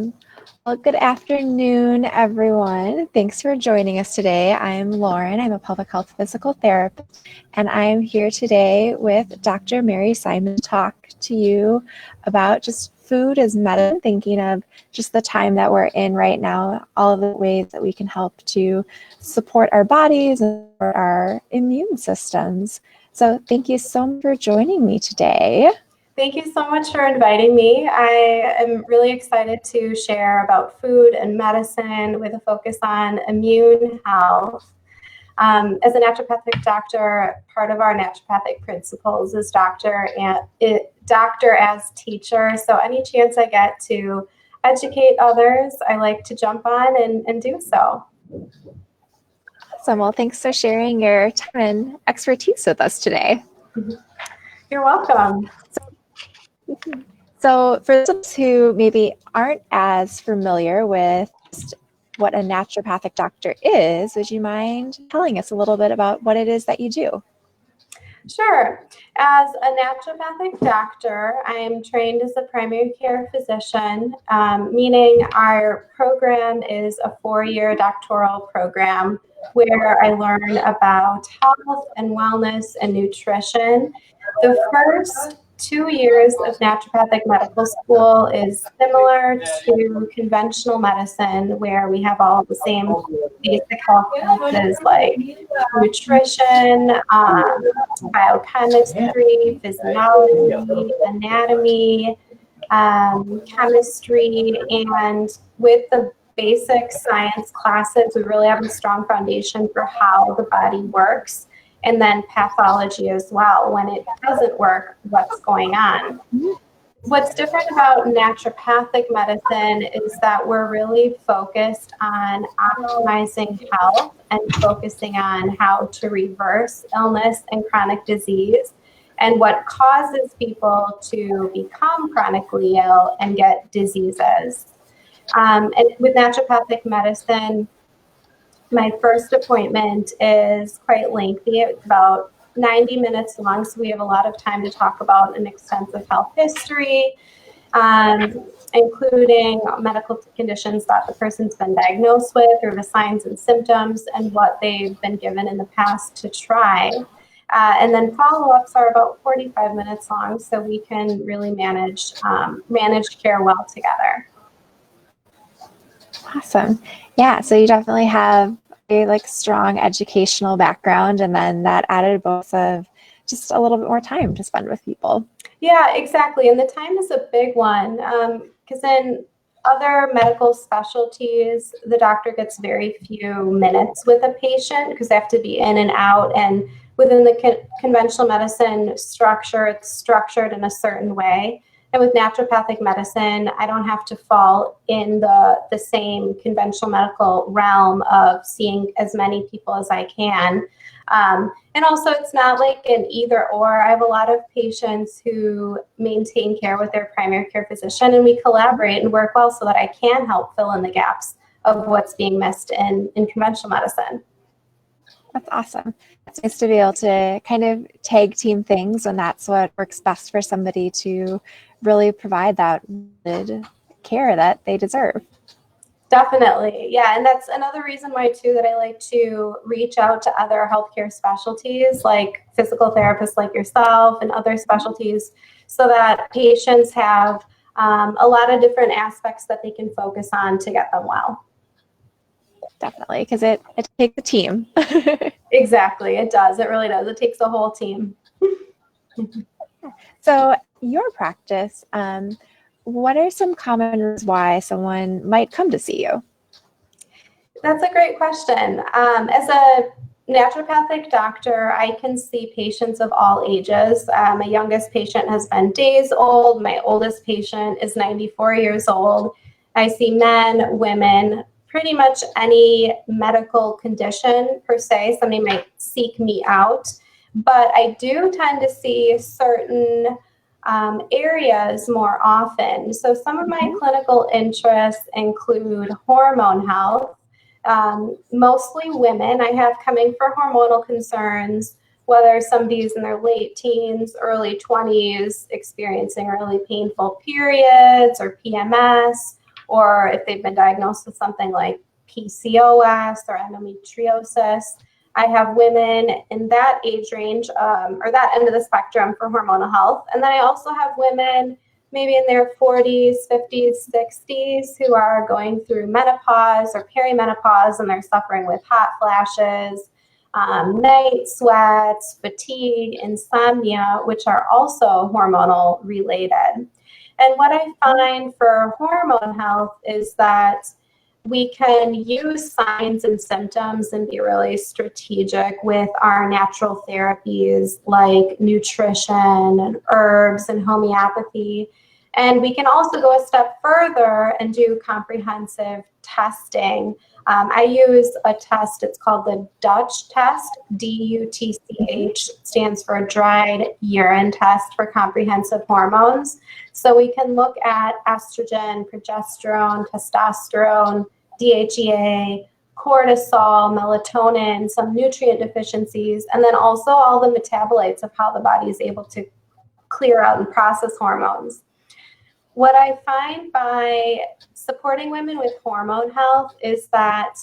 Awesome. Well, good afternoon, everyone. Thanks for joining us today. I'm Lauren. I'm a public health physical therapist, and I'm here today with Dr. Mary Simon to talk to you about just food as medicine, thinking of just the time that we're in right now, all of the ways that we can help to support our bodies and support our immune systems. So thank you so much for joining me today. Thank you so much for inviting me. I am really excited to share about food and medicine with a focus on immune health. As a naturopathic doctor, part of our naturopathic principles is doctor as teacher. So any chance I get to educate others, I like to jump on and do so. Awesome. Well, thanks for sharing your time and expertise with us today. You're welcome. So for those who maybe aren't as familiar with what a naturopathic doctor is, would you mind telling us a little bit about what it is that you do? Sure. As a naturopathic doctor, I am trained as a primary care physician, meaning our program is a 4-year doctoral program where I learn about health and wellness and nutrition. The first 2 years of naturopathic medical school is similar to conventional medicine, where we have all the same basic health classes like nutrition, biochemistry, physiology, anatomy, chemistry, and with the basic science classes, we really have a strong foundation for how the body works, and then pathology as well. When it doesn't work, what's going on? What's different about naturopathic medicine is that we're really focused on optimizing health and focusing on how to reverse illness and chronic disease and what causes people to become chronically ill and get diseases. And with naturopathic medicine, my first appointment is quite lengthy. It's about 90 minutes long, so we have a lot of time to talk about an extensive health history, including medical conditions that the person's been diagnosed with, or the signs and symptoms, and what they've been given in the past to try. And then follow-ups are about 45 minutes long, so we can really manage care well together. Awesome. Yeah, so you definitely have a strong educational background, and then that added both of just a little bit more time to spend with people. Yeah, exactly. And the time is a big one, because in other medical specialties, the doctor gets very few minutes with a patient because they have to be in and out. And within the conventional medicine structure, it's structured in a certain way. And with naturopathic medicine, I don't have to fall in the same conventional medical realm of seeing as many people as I can. And also, it's not like an either or. I have a lot of patients who maintain care with their primary care physician, and we collaborate and work well so that I can help fill in the gaps of what's being missed in conventional medicine. That's awesome. It's nice to be able to kind of tag team things, and that's what works best for somebody to really provide that care that they deserve. Definitely. Yeah. And that's another reason why, too, that I like to reach out to other healthcare specialties like physical therapists like yourself and other specialties, so that patients have a lot of different aspects that they can focus on to get them well. Definitely, because it takes a team. Exactly. It does. It really does. It takes a whole team. So your practice, what are some common reasons why someone might come to see you? That's a great question. As a naturopathic doctor, I can see patients of all ages. My youngest patient has been days old. My oldest patient is 94 years old. I see men, women, pretty much any medical condition per se. Somebody might seek me out, but I do tend to see certain areas more often. So some of my clinical interests include hormone health, mostly women I have coming for hormonal concerns, whether somebody's in their late teens, early 20s, experiencing really painful periods or PMS, or if they've been diagnosed with something like PCOS or endometriosis. I have women in that age range or that end of the spectrum for hormonal health. And then I also have women maybe in their 40s, 50s, 60s who are going through menopause or perimenopause, and they're suffering with hot flashes, night sweats, fatigue, insomnia, which are also hormonal related. And what I find for hormone health is that we can use signs and symptoms and be really strategic with our natural therapies like nutrition and herbs and homeopathy. And we can also go a step further and do comprehensive testing. I use a test, it's called the Dutch test, DUTCH, stands for dried urine test for comprehensive hormones. So we can look at estrogen, progesterone, testosterone, DHEA, cortisol, melatonin, some nutrient deficiencies, and then also all the metabolites of how the body is able to clear out and process hormones. What I find by supporting women with hormone health is that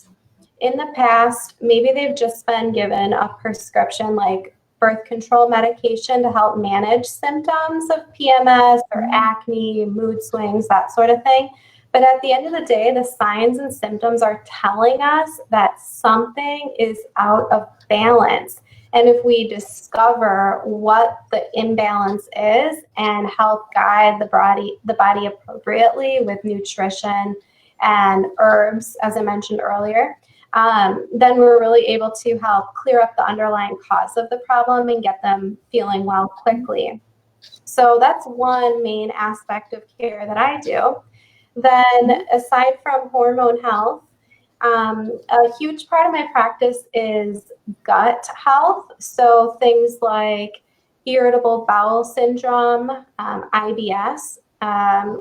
in the past, maybe they've just been given a prescription like birth control medication to help manage symptoms of PMS or acne, mood swings, that sort of thing. But at the end of the day, the signs and symptoms are telling us that something is out of balance. And if we discover what the imbalance is and help guide the body appropriately with nutrition and herbs, as I mentioned earlier, then we're really able to help clear up the underlying cause of the problem and get them feeling well quickly. So that's one main aspect of care that I do. Then aside from hormone health, a huge part of my practice is gut health. So things like irritable bowel syndrome, IBS,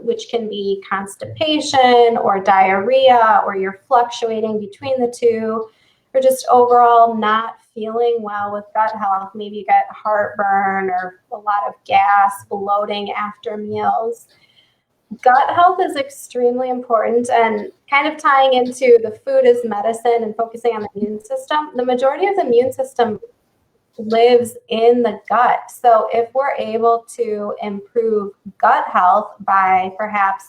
which can be constipation or diarrhea, or you're fluctuating between the two, or just overall not feeling well with gut health. Maybe you get heartburn or a lot of gas, bloating after meals. Gut health is extremely important, and kind of tying into the food is medicine and focusing on the immune system. The majority of the immune system lives in the gut. So if we're able to improve gut health by perhaps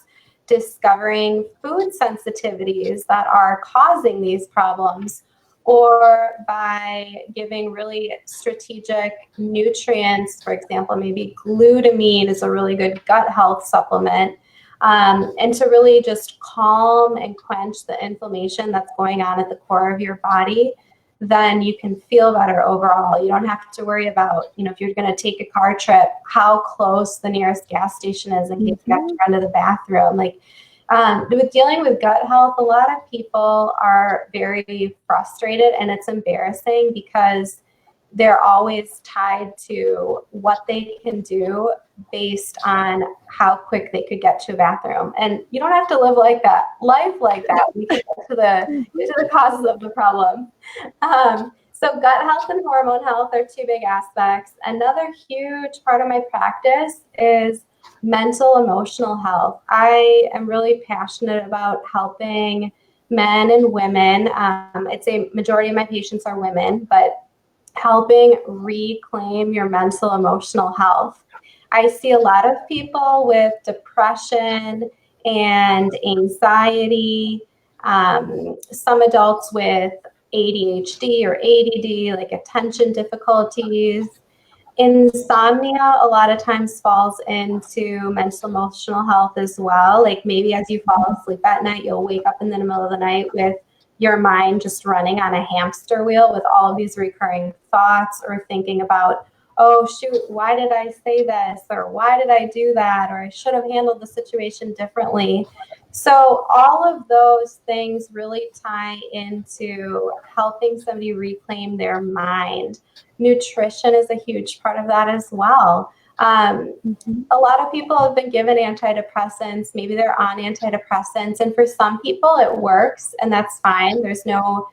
discovering food sensitivities that are causing these problems, or by giving really strategic nutrients, for example, maybe glutamine is a really good gut health supplement, and to really just calm and quench the inflammation that's going on at the core of your body, then you can feel better overall. You don't have to worry about, if you're going to take a car trip, how close the nearest gas station is in case you have to run to the bathroom. With dealing with gut health, a lot of people are very frustrated, and it's embarrassing because they're always tied to what they can do based on how quick they could get to a bathroom. And you don't have to live like that, life like that. We can get to the causes of the problem. So gut health and hormone health are two big aspects. Another huge part of my practice is mental emotional health. I am really passionate about helping men and women. I'd say majority of my patients are women, but helping reclaim your mental emotional health. I see a lot of people with depression and anxiety, some adults with ADHD or ADD, like attention difficulties. Insomnia a lot of times falls into mental emotional health as well. Like maybe as you fall asleep at night, you'll wake up in the middle of the night with your mind just running on a hamster wheel with all of these recurring thoughts, or thinking about, oh shoot, why did I say this? Or why did I do that? Or I should have handled the situation differently. So all of those things really tie into helping somebody reclaim their mind. Nutrition is a huge part of that as well. A lot of people have been given antidepressants. Maybe they're on antidepressants, and for some people it works, and that's fine. There's no,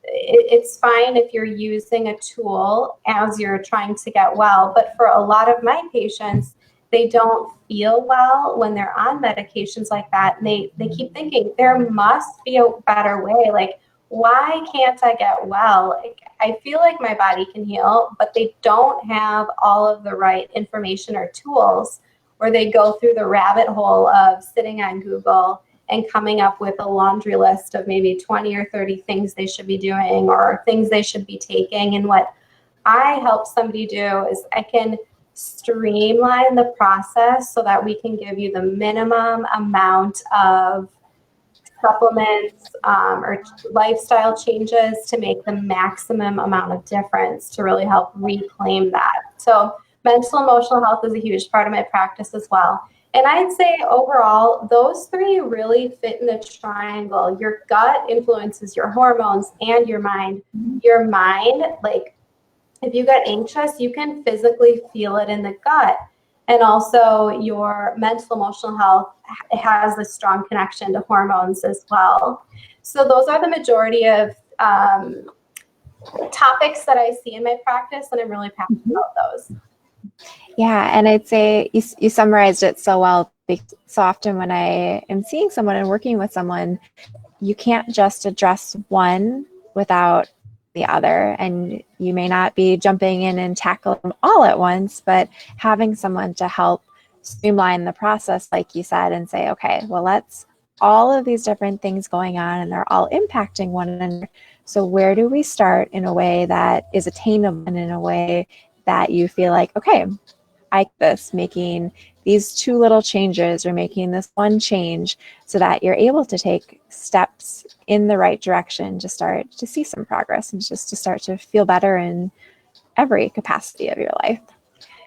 it's fine if you're using a tool as you're trying to get well. But for a lot of my patients, they don't feel well when they're on medications like that. And they keep thinking there must be a better way. Like, why can't I get well? Like, I feel like my body can heal, but they don't have all of the right information or tools, or they go through the rabbit hole of sitting on Google and coming up with a laundry list of maybe 20 or 30 things they should be doing or things they should be taking. And what I help somebody do is I can streamline the process so that we can give you the minimum amount of supplements or lifestyle changes to make the maximum amount of difference to really help reclaim that. So mental emotional health is a huge part of my practice as well. And I'd say overall, those three really fit in the triangle. Your gut influences your hormones and your mind. Your mind, like if you get anxious, you can physically feel it in the gut. And also your mental emotional health has a strong connection to hormones as well. So those are the majority of topics that I see in my practice, and I'm really passionate about those. Yeah, and I'd say you summarized it so well, because so often when I am seeing someone and working with someone, you can't just address one without the other, and you may not be jumping in and tackling them all at once, but having someone to help streamline the process, like you said, and say, okay, well, let's all of these different things going on and they're all impacting one another. So where do we start in a way that is attainable and in a way that you feel like, okay, I like this, making these two little changes or making this one change so that you're able to take steps in the right direction to start to see some progress and just to start to feel better in every capacity of your life.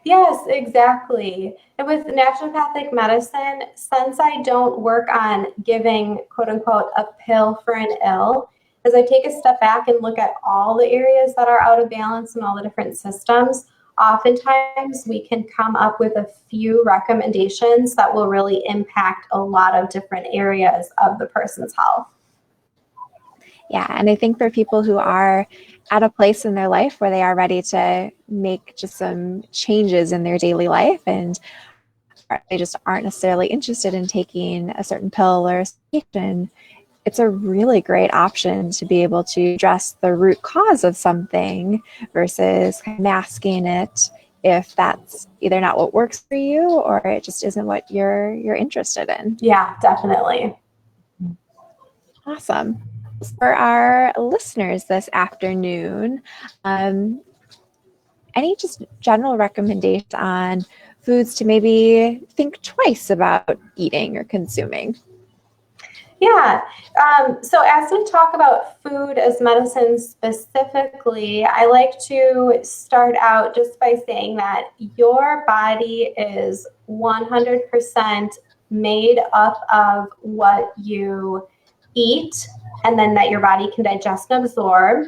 Yes, exactly. And with naturopathic medicine, since I don't work on giving quote unquote a pill for an ill, as I take a step back and look at all the areas that are out of balance and all the different systems, oftentimes we can come up with a few recommendations that will really impact a lot of different areas of the person's health. Yeah, and I think for people who are at a place in their life where they are ready to make just some changes in their daily life and they just aren't necessarily interested in taking a certain pill or medication, it's a really great option to be able to address the root cause of something versus masking it if that's either not what works for you or it just isn't what you're interested in. Yeah, definitely. Awesome. For our listeners this afternoon, any just general recommendations on foods to maybe think twice about eating or consuming? Yeah. So as we talk about food as medicine specifically, I like to start out just by saying that your body is 100% made up of what you eat, and then that your body can digest and absorb,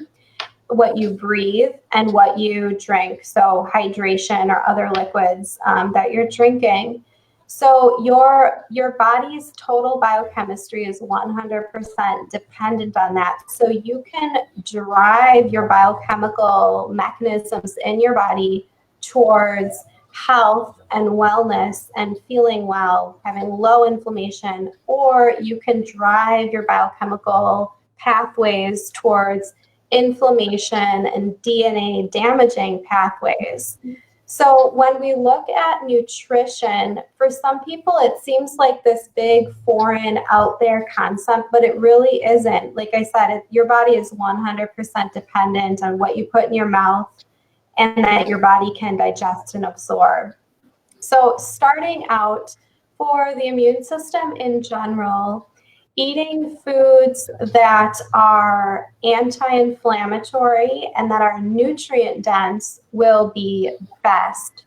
what you breathe, and what you drink. So hydration or other liquids that you're drinking. So your body's total biochemistry is 100% dependent on that. So you can drive your biochemical mechanisms in your body towards health and wellness and feeling well, having low inflammation, or you can drive your biochemical pathways towards inflammation and DNA damaging pathways. So when we look at nutrition, for some people, it seems like this big foreign out there concept, but it really isn't. Like I said, your body is 100% dependent on what you put in your mouth and that your body can digest and absorb. So starting out for the immune system in general, eating foods that are anti-inflammatory and that are nutrient dense will be best.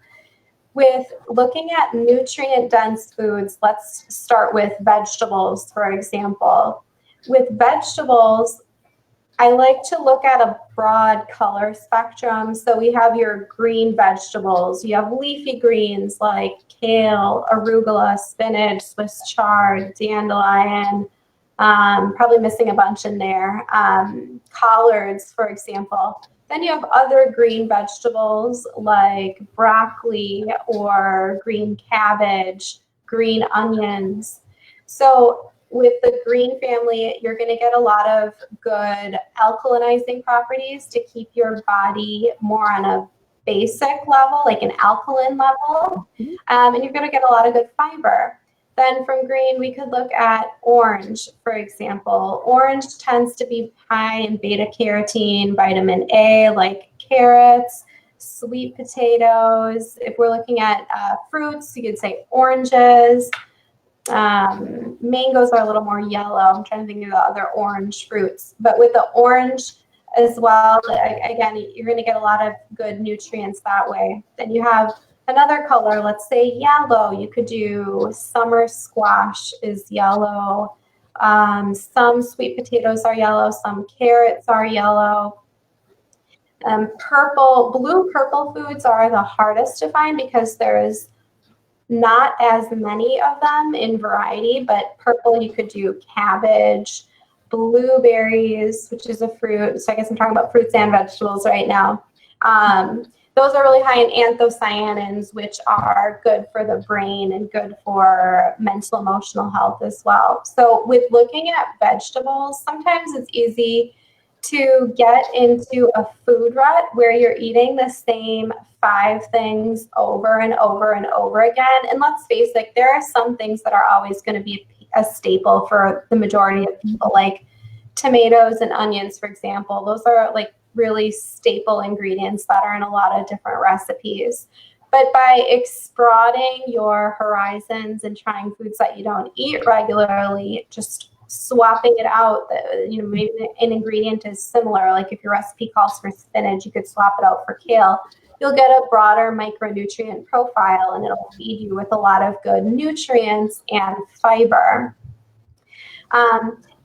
With looking at nutrient dense foods, let's start with vegetables, for example. With vegetables, I like to look at a broad color spectrum. So we have your green vegetables. You have leafy greens like kale, arugula, spinach, Swiss chard, dandelion. Probably missing a bunch in there. Collards, for example. Then you have other green vegetables like broccoli or green cabbage, green onions. So with the green family, you're going to get a lot of good alkalinizing properties to keep your body more on a basic level, like an alkaline level, and you're going to get a lot of good fiber. Then from green, we could look at orange, for example. Orange tends to be high in beta carotene, vitamin A, like carrots, sweet potatoes. If we're looking at fruits, you could say oranges. Mangoes are a little more yellow. I'm trying to think of the other orange fruits. But with the orange as well, again, you're going to get a lot of good nutrients that way. Then you have another color, let's say yellow. You could do summer squash is yellow. Some sweet potatoes are yellow. Some carrots are yellow. Blue-purple foods are the hardest to find because there's not as many of them in variety, but purple, you could do cabbage, blueberries, which is a fruit. So I guess I'm talking about fruits and vegetables right now. Those are really high in anthocyanins, which are good for the brain and good for mental emotional health as well. So with looking at vegetables, sometimes it's easy to get into a food rut where you're eating the same 5 things over and over and over again. And let's face it, there are some things that are always going to be a staple for the majority of people, like tomatoes and onions, for example. Those are like really staple ingredients that are in a lot of different recipes. But by expanding your horizons and trying foods that you don't eat regularly, just swapping it out, maybe an ingredient is similar. Like if your recipe calls for spinach, you could swap it out for kale. You'll get a broader micronutrient profile, and it'll feed you with a lot of good nutrients and fiber.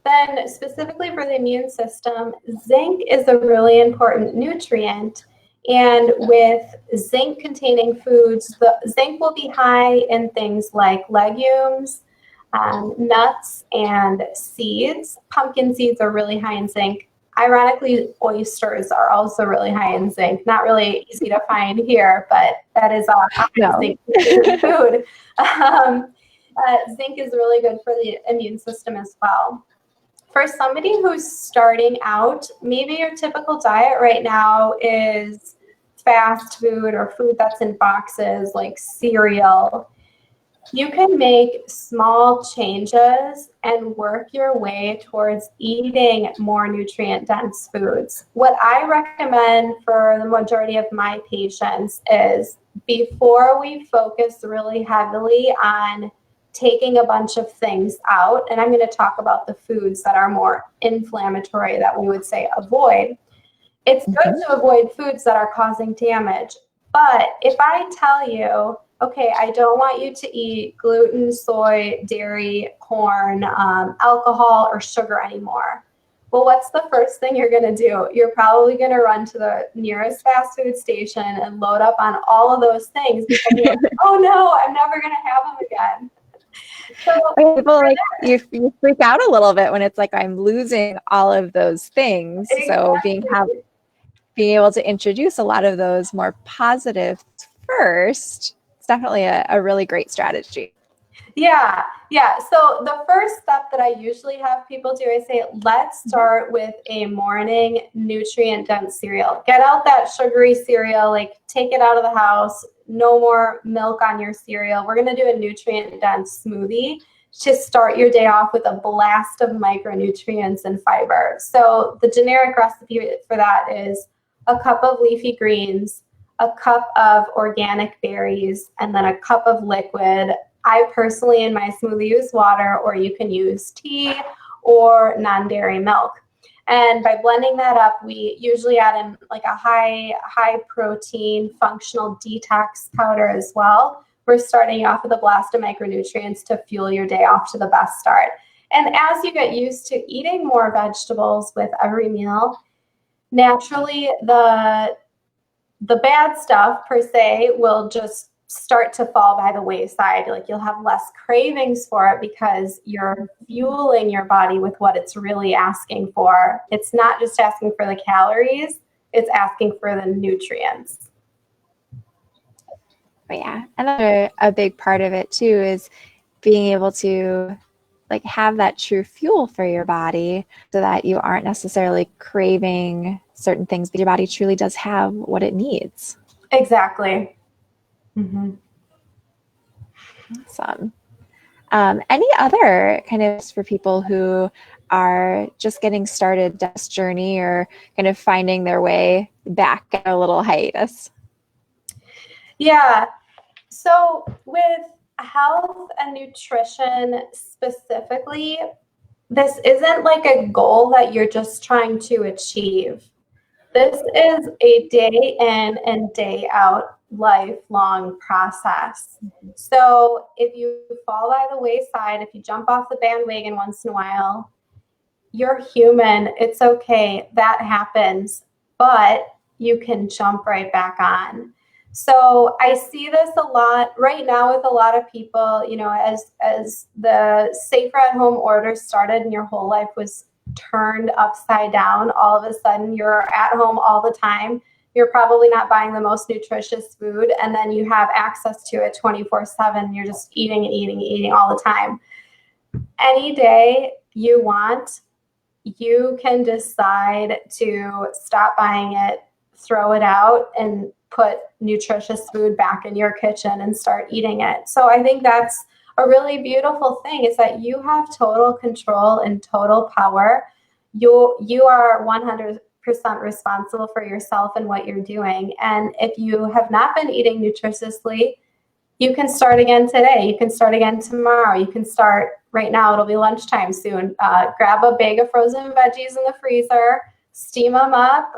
Then specifically for the immune system, zinc is a really important nutrient. And with zinc-containing foods, the zinc will be high in things like legumes, nuts, and seeds. Pumpkin seeds are really high in zinc. Ironically, oysters are also really high in zinc. Not really easy to find here, but that is a zinc food. Zinc is really good for the immune system as well. For somebody who's starting out, maybe your typical diet right now is fast food or food that's in boxes like cereal. You can make small changes and work your way towards eating more nutrient-dense foods. What I recommend for the majority of my patients is before we focus really heavily on taking a bunch of things out, and I'm going to talk about the foods that are more inflammatory that we would say avoid. It's good to avoid foods that are causing damage. But if I tell you, okay, I don't want you to eat gluten, soy, dairy, corn, alcohol, or sugar anymore. Well, what's the first thing you're going to do? You're probably going to run to the nearest fast food station and load up on all of those things because you're like, oh no, I'm never going to have them again. So people you freak out a little bit when it's like I'm losing all of those things. Exactly. So being able to introduce a lot of those more positives first, it's definitely a really great strategy. Yeah. So the first step that I usually have people do, I say, let's start with a morning nutrient-dense cereal. Get out that sugary cereal, like take it out of the house. No more milk on your cereal. We're going to do a nutrient-dense smoothie to start your day off with a blast of micronutrients and fiber. So the generic recipe for that is a cup of leafy greens, a cup of organic berries, and then a cup of liquid. I personally, in my smoothie, use water, or you can use tea or non-dairy milk. And by blending that up, we usually add in like a high protein functional detox powder as well. We're starting off with a blast of micronutrients to fuel your day off to the best start. And as you get used to eating more vegetables with every meal, naturally the bad stuff per se will just start to fall by the wayside. Like you'll have less cravings for it because you're fueling your body with what it's really asking for. It's not just asking for the calories, it's asking for the nutrients. But yeah, another a big part of it too is being able to like have that true fuel for your body so that you aren't necessarily craving certain things, but your body truly does have what it needs. Exactly. Mm-hmm. Awesome. Any other kind of for people who are just getting started down this journey or kind of finding their way back at a little hiatus? Yeah. So with health and nutrition specifically, this isn't like a goal that you're just trying to achieve. This is a day in and day out lifelong process. So if you fall by the wayside, if you jump off the bandwagon once in a while, you're human. It's okay. That happens. But you can jump right back on. So I see this a lot right now with a lot of people, you know, as the safer at home order started and your whole life was turned upside down, all of a sudden you're at home all the time. You're probably not buying the most nutritious food, and then you have access to it 24/7. You're just eating and eating and eating all the time. Any day you want, you can decide to stop buying it, throw it out, and put nutritious food back in your kitchen and start eating it. So I think that's a really beautiful thing, is that you have total control and total power. You are 100% responsible for yourself and what you're doing. And if you have not been eating nutritiously, you can start again today. You can start again tomorrow. You can start right now. It'll be lunchtime soon. Grab a bag of frozen veggies in the freezer, steam them up,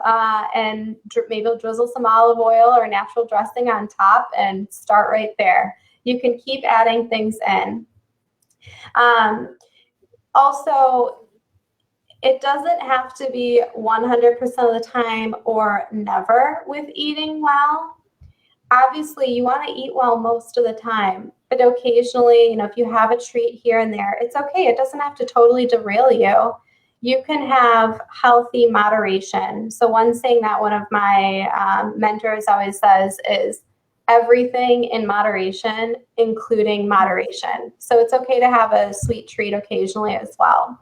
and maybe drizzle some olive oil or natural dressing on top and start right there. You can keep adding things in. Also, it doesn't have to be 100% of the time or never with eating well. Obviously, you want to eat well most of the time, but occasionally, you know, if you have a treat here and there, it's okay. It doesn't have to totally derail you. You can have healthy moderation. So one thing that one of my mentors always says is everything in moderation, including moderation. So it's okay to have a sweet treat occasionally as well.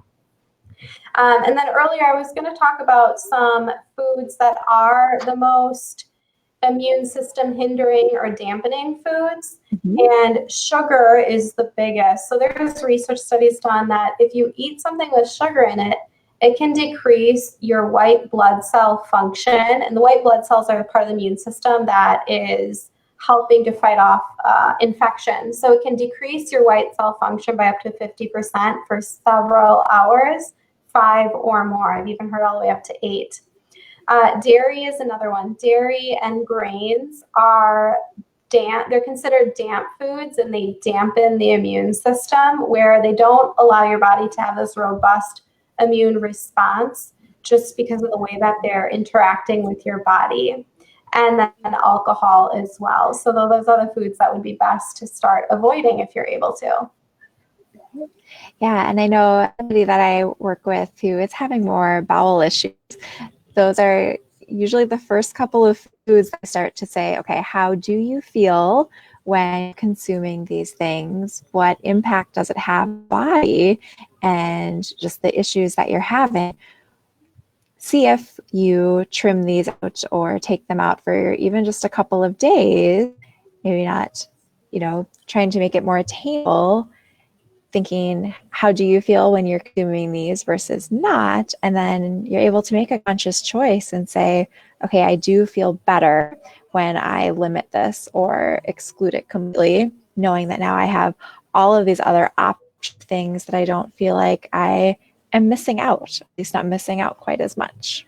And then earlier I was going to talk about some foods that are the most immune system hindering or dampening foods. And sugar is the biggest. So there's research studies done that if you eat something with sugar in it, it can decrease your white blood cell function. And the white blood cells are part of the immune system that is helping to fight off infection. So it can decrease your white cell function by up to 50% for several hours, 5 or more. I've even heard all the way up to 8. Dairy is another one. Dairy and grains are damp. They're considered damp foods, and they dampen the immune system, where they don't allow your body to have this robust immune response just because of the way that they're interacting with your body. And then alcohol as well. So those are the foods that would be best to start avoiding if you're able to. Yeah, and I know somebody that I work with who is having more bowel issues. Those are usually the first couple of foods I start to say, okay, how do you feel when consuming these things? What impact does it have on the body and just the issues that you're having? See if you trim these out or take them out for even just a couple of days, maybe not, you know, trying to make it more attainable, thinking, how do you feel when you're consuming these versus not? And then you're able to make a conscious choice and say, okay, I do feel better when I limit this or exclude it completely, knowing that now I have all of these other things that I don't feel like I am missing out, at least not missing out quite as much.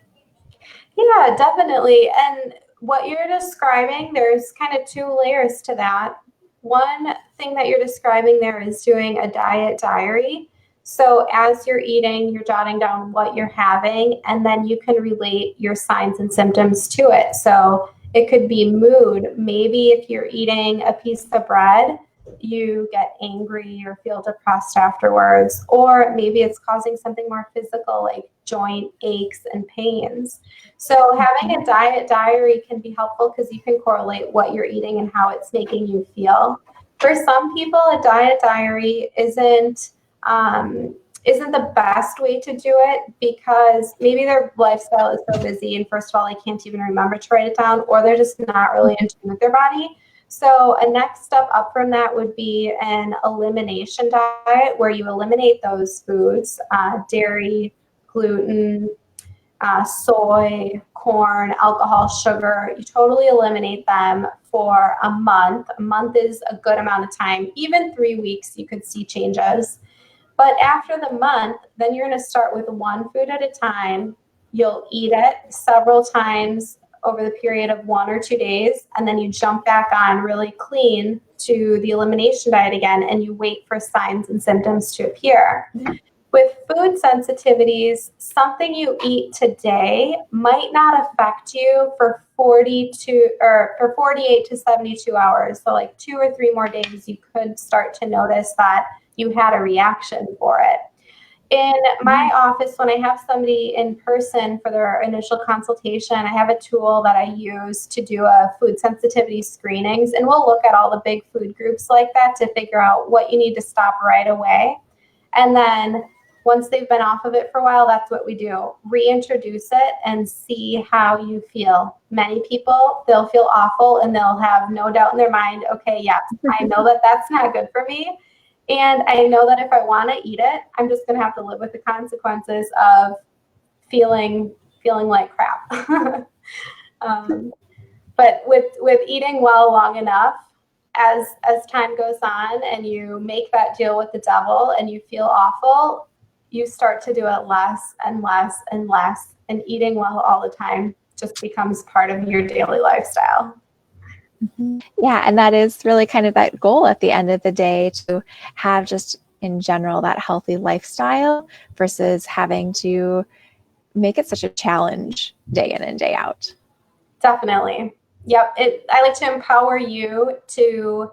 Yeah, definitely. And what you're describing, there's kind of 2 layers to that. One thing that you're describing there is doing a diet diary. So as you're eating, you're jotting down what you're having, and then you can relate your signs and symptoms to it. So it could be mood. Maybe if you're eating a piece of bread, you get angry or feel depressed afterwards, or maybe it's causing something more physical like joint aches and pains. So having a diet diary can be helpful because you can correlate what you're eating and how it's making you feel. For some people, a diet diary isn't the best way to do it because maybe their lifestyle is so busy and first of all, they can't even remember to write it down, or they're just not really in tune with their body. So a next step up from that would be an elimination diet where you eliminate those foods, dairy, gluten, soy, corn, alcohol, sugar. You totally eliminate them for a month. A month is a good amount of time. Even 3 weeks, you could see changes. But after the month, then you're going to start with one food at a time. You'll eat it several times over the period of 1 or 2 days, and then you jump back on really clean to the elimination diet again, and you wait for signs and symptoms to appear. With food sensitivities, something you eat today might not affect you for 48 to 72 hours. So like 2 or 3 more days, you could start to notice that you had a reaction for it. In my office, when I have somebody in person for their initial consultation, I have a tool that I use to do a food sensitivity screenings, and we'll look at all the big food groups like that to figure out what you need to stop right away. And then once they've been off of it for a while, that's what we do. Reintroduce it and see how you feel. Many people, they'll feel awful and they'll have no doubt in their mind, okay, yes, I know that that's not good for me. And I know that if I want to eat it, I'm just going to have to live with the consequences of feeling like crap. But with eating well long enough, as time goes on and you make that deal with the devil and you feel awful, you start to do it less and less and less. And eating well all the time just becomes part of your daily lifestyle. Yeah, and that is really kind of that goal at the end of the day, to have just in general that healthy lifestyle versus having to make it such a challenge day in and day out. Definitely. Yep. I like to empower you to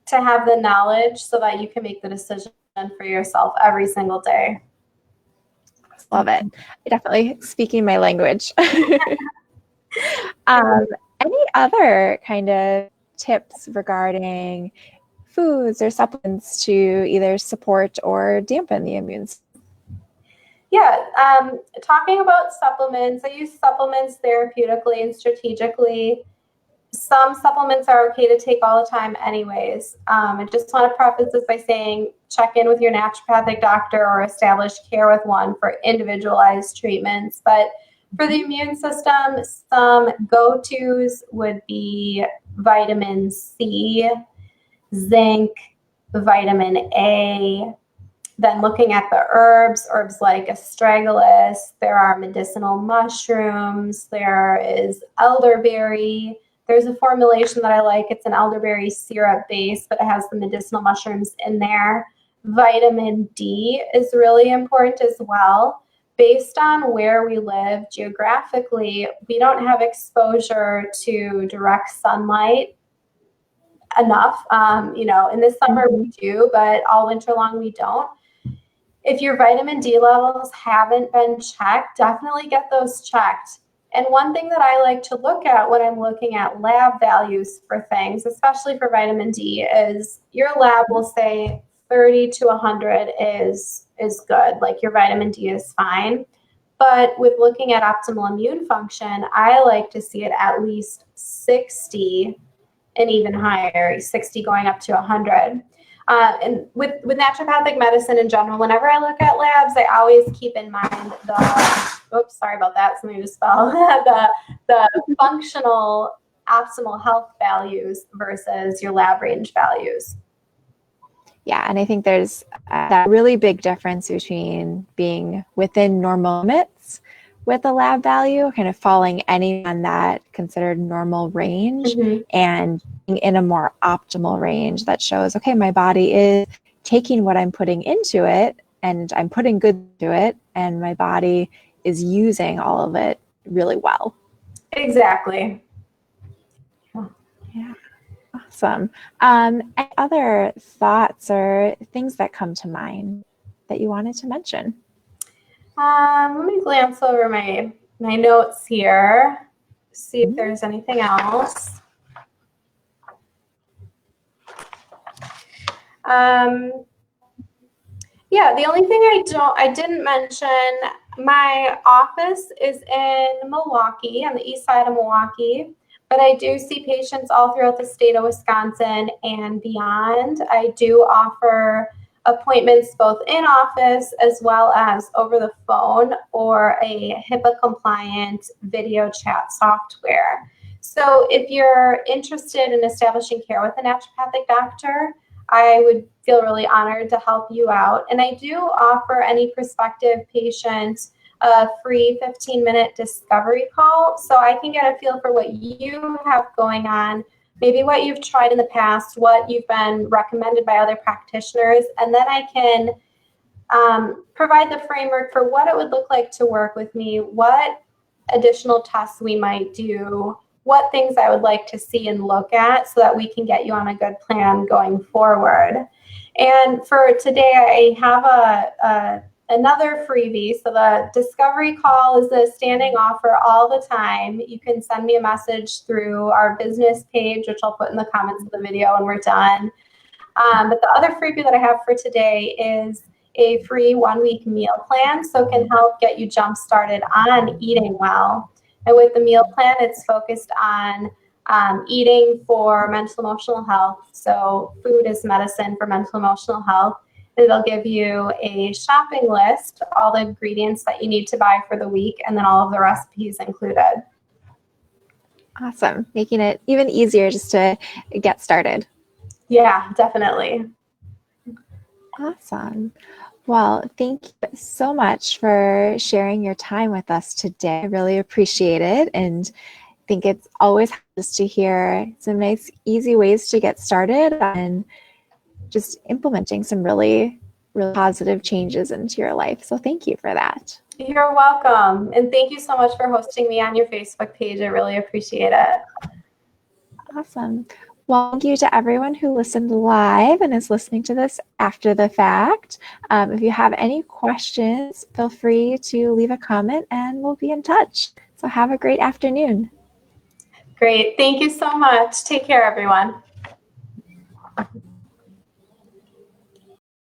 have the knowledge so that you can make the decision for yourself every single day. Love it. Definitely speaking my language. Any other kind of tips regarding foods or supplements to either support or dampen the immune system? Yeah, talking about supplements, I use supplements therapeutically and strategically. Some supplements are okay to take all the time anyways. I just want to preface this by saying check in with your naturopathic doctor or establish care with one for individualized treatments. But for the immune system, some go-tos would be vitamin C, zinc, vitamin A. Then looking at the herbs like astragalus, there are medicinal mushrooms, there is elderberry. There's a formulation that I like. It's an elderberry syrup base, but it has the medicinal mushrooms in there. Vitamin D is really important as well. Based on where we live geographically, we don't have exposure to direct sunlight enough. In the summer we do, but all winter long we don't. If your vitamin D levels haven't been checked, definitely get those checked. And one thing that I like to look at when I'm looking at lab values for things, especially for vitamin D, is your lab will say 30 to 100 is good, like your vitamin D is fine. But with looking at optimal immune function, I like to see it at least 60 and even higher, 60 going up to 100. And with naturopathic medicine in general, whenever I look at labs, I always keep in mind sorry about that, somebody just fell, the functional optimal health values versus your lab range values. Yeah, and I think there's that really big difference between being within normal limits with a lab value, kind of falling any on that considered normal range, and in a more optimal range that shows, okay, my body is taking what I'm putting into it and I'm putting good to it, and my body is using all of it really well. Exactly. Yeah. Awesome. Any other thoughts or things that come to mind that you wanted to mention? Let me glance over my notes here, see if there's anything else. Yeah, the only thing I didn't mention, my office is in Milwaukee, on the east side of Milwaukee, but I do see patients all throughout the state of Wisconsin and beyond. I do offer appointments both in office as well as over the phone or a HIPAA compliant video chat software. So if you're interested in establishing care with a naturopathic doctor, I would feel really honored to help you out. And I do offer any prospective patient a free 15-minute discovery call so I can get a feel for what you have going on, maybe what you've tried in the past, what you've been recommended by other practitioners, and then I can provide the framework for what it would look like to work with me, what additional tests we might do, what things I would like to see and look at so that we can get you on a good plan going forward. And for today, I have another freebie. So the discovery call is a standing offer all the time. You can send me a message through our business page, which I'll put in the comments of the video when we're done. But the other freebie that I have for today is a free 1-week meal plan, so it can help get you jump started on eating well. And with the meal plan, it's focused on eating for mental emotional health. So food is medicine for mental emotional health. It'll give you a shopping list, all the ingredients that you need to buy for the week, and then all of the recipes included. Awesome. Making it even easier just to get started. Yeah, definitely. Awesome. Well, thank you so much for sharing your time with us today. I really appreciate it, and I think it's always just to hear some nice, easy ways to get started and just implementing some really, really positive changes into your life. So thank you for that. You're welcome. And thank you so much for hosting me on your Facebook page. I really appreciate it. Awesome. Well, thank you to everyone who listened live and is listening to this after the fact. If you have any questions, feel free to leave a comment and we'll be in touch. So have a great afternoon. Great. Thank you so much. Take care, everyone.